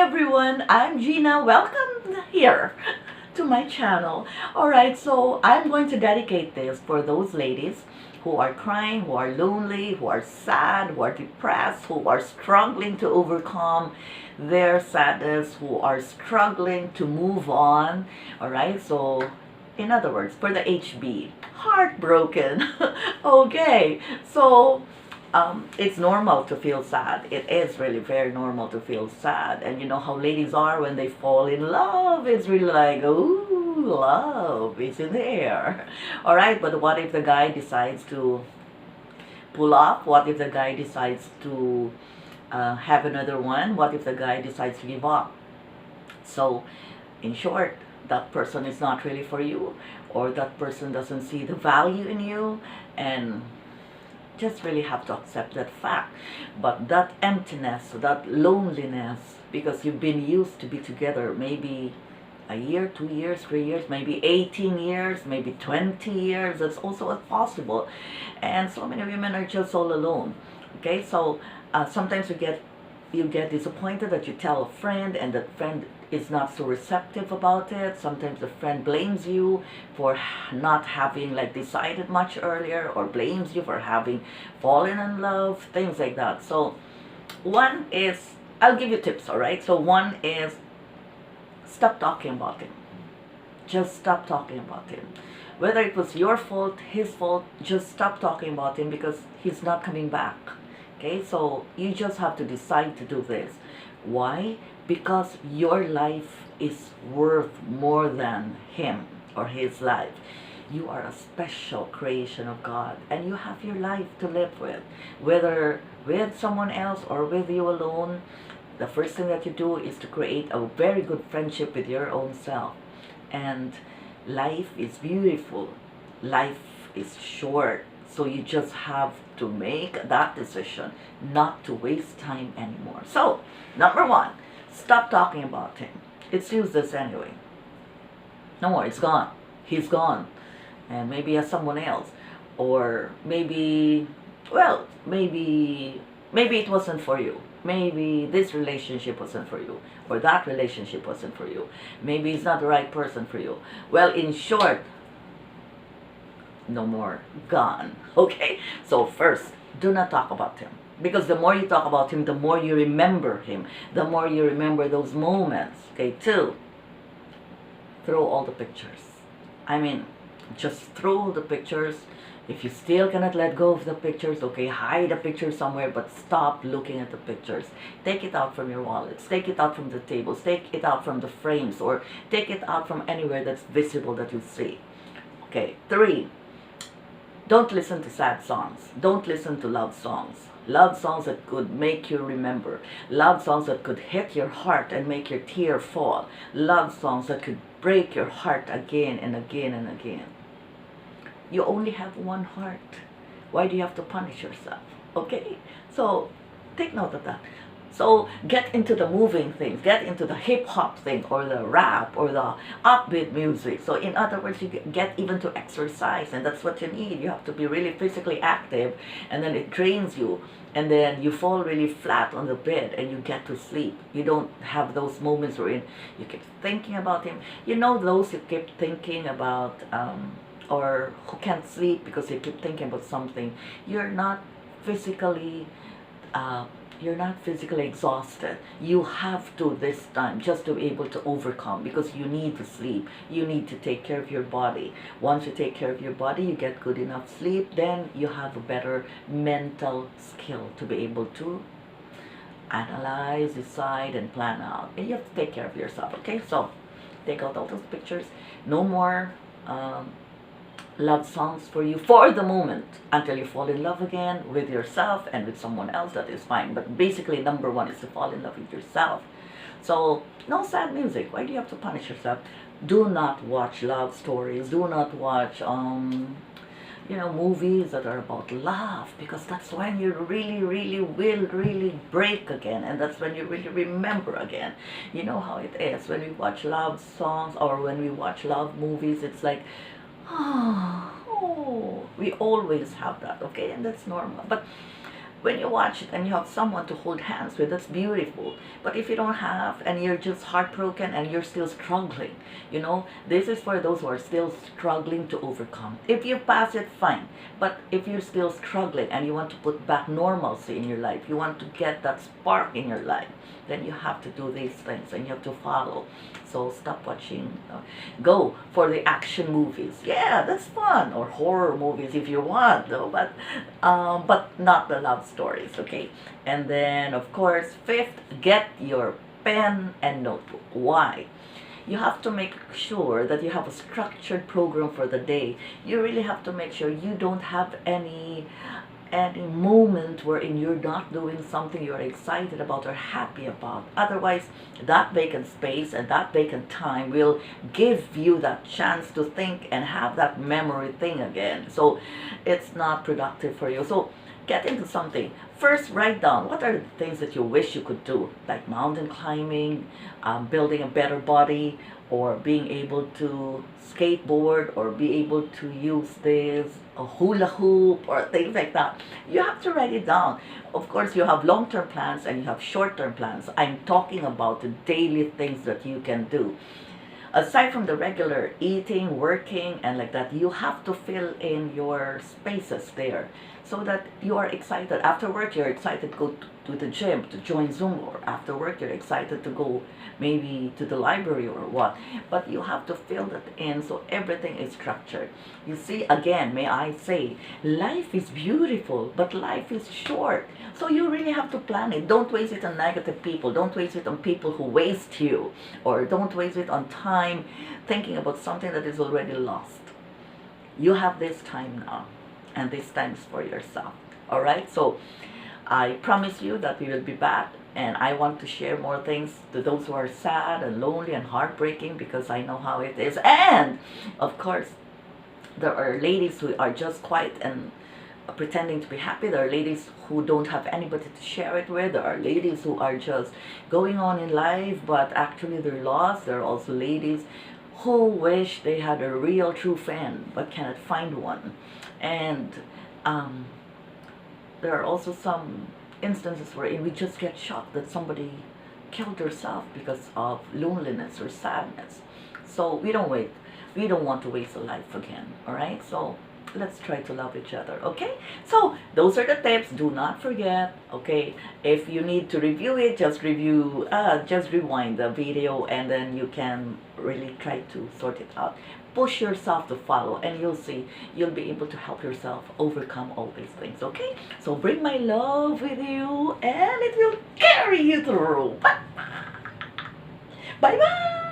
everyone, I'm Gina. Welcome here to my channel. Alright, so I'm going to dedicate this for those ladies who are crying, who are lonely, who are sad, who are depressed, who are struggling to overcome their sadness, who are struggling to move on. Alright, so in other words, for the HB, heartbroken. Okay, so it's normal to feel sad. It is really very normal to feel sad. And you know how ladies are when they fall in love. It's really like, ooh, love is in the air. All right, but what if the guy decides to pull off? What if the guy decides to have another one? What if the guy decides to give up? So, in short, that person is not really for you, or that person doesn't see the value in you, and just really have to accept that fact. But that emptiness, that loneliness, because you've been used to be together maybe a year, 2 years, 3 years, maybe 18 years, maybe 20 years, that's also possible. And so many women are just all alone. Okay, so sometimes you get disappointed that you tell a friend and that friend is not so receptive about it. Sometimes the friend blames you for not having like decided much earlier, or blames you for having fallen in love, things like that. So one is, I'll give you tips, all right? So one is, stop talking about him. Just stop talking about him. Whether it was your fault, his fault, just stop talking about him, because he's not coming back. Okay, so you just have to decide to do this. Why? Because your life is worth more than him or his life. You are a special creation of God, and you have your life to live with. Whether with someone else or with you alone, the first thing that you do is to create a very good friendship with your own self. And life is beautiful. Life is short. So you just have to make that decision not to waste time anymore. So, number one, stop talking about him. It's useless anyway. No more, it's gone. He's gone. And maybe he has someone else. Or maybe, well, maybe it wasn't for you. Maybe this relationship wasn't for you. Or that relationship wasn't for you. Maybe he's not the right person for you. Well, in short, no more, gone. Okay, so first, do not talk about him, because the more you talk about him, the more you remember him, the more you remember those moments. Okay, two, throw all the pictures. I mean, just throw the pictures. If you still cannot let go of the pictures, okay, hide the pictures somewhere, but stop looking at the pictures. Take it out from your wallets, take it out from the tables, take it out from the frames, or take it out from anywhere that's visible that you see. Okay, three, don't listen to sad songs. Don't listen to love songs. Love songs that could make you remember. Love songs that could hit your heart and make your tear fall. Love songs that could break your heart again and again and again. You only have one heart. Why do you have to punish yourself? Okay? So, take note of that. So get into the moving things, get into the hip-hop thing, or the rap, or the upbeat music. So in other words, you get even to exercise, and that's what you need. You have to be really physically active, and then it drains you, and then you fall really flat on the bed, and you get to sleep. You don't have those moments wherein you keep thinking about him. You know those who keep thinking about, or who can't sleep because they keep thinking about something. You're not physically exhausted. You have to this time just to be able to overcome, because you need to sleep. You need to take care of your body. Once you take care of your body, you get good enough sleep, then you have a better mental skill to be able to analyze, decide, and plan out. And you have to take care of yourself, okay? So, take out all those pictures. No more love songs for you for the moment, until you fall in love again with yourself and with someone else. That is fine, but basically number one is to fall in love with yourself. So no sad music. Why do you have to punish yourself? Do not watch love stories. Do not watch movies that are about love, because that's when you really break again, and that's when you really remember again. You know how it is when we watch love songs, or when we watch love movies. It's like, oh, we always have that, okay? And that's normal. But when you watch it and you have someone to hold hands with, that's beautiful. But if you don't have, and you're just heartbroken and you're still struggling, you know, this is for those who are still struggling to overcome. If you pass it, fine. But if you're still struggling and you want to put back normalcy in your life, you want to get that spark in your life, then you have to do these things and you have to follow. So stop watching. Go for the action movies. Yeah, that's fun. Or horror movies if you want, though, but not the love stories, okay? And then, of course, fifth, get your pen and notebook. Why? You have to make sure that you have a structured program for the day. You really have to make sure you don't have any moment wherein you're not doing something you're excited about or happy about. Otherwise, that vacant space and that vacant time will give you that chance to think and have that memory thing again. So it's not productive for you. So get into something. First, write down what are the things that you wish you could do, like mountain climbing, building a better body, or being able to skateboard, or be able to use this a hula hoop, or things like that. You have to write it down. Of course, you have long-term plans and you have short-term plans. I'm talking about the daily things that you can do. Aside from the regular eating, working, and like that, you have to fill in your spaces there so that you are excited. After work, you're excited to go to the gym, to join Zoom, or after work, you're excited to go maybe to the library or what. But you have to fill that in so everything is structured. You see, again, may I say, life is beautiful, but life is short. So you really have to plan it. Don't waste it on negative people. Don't waste it on people who waste you. Or don't waste it on time thinking about something that is already lost. You have this time now, and this time is for yourself. All right? So I promise you that we will be back, and I want to share more things to those who are sad and lonely and heartbreaking, because I know how it is. And of course, there are ladies who are just quiet and pretending to be happy. There are ladies who don't have anybody to share it with. There are ladies who are just going on in life, but actually they're lost. There are also ladies who wish they had a real true friend but cannot find one. And there are also some instances wherein we just get shocked that somebody killed herself because of loneliness or sadness. So we don't wait. We don't want to waste a life again. All right? So let's try to love each other, okay? So those are the tips. Do not forget, okay? If you need to review it, just rewind the video, and then you can really try to sort it out. Push yourself to follow, and you'll see you'll be able to help yourself overcome all these things, okay? So bring my love with you, and it will carry you through. Bye bye.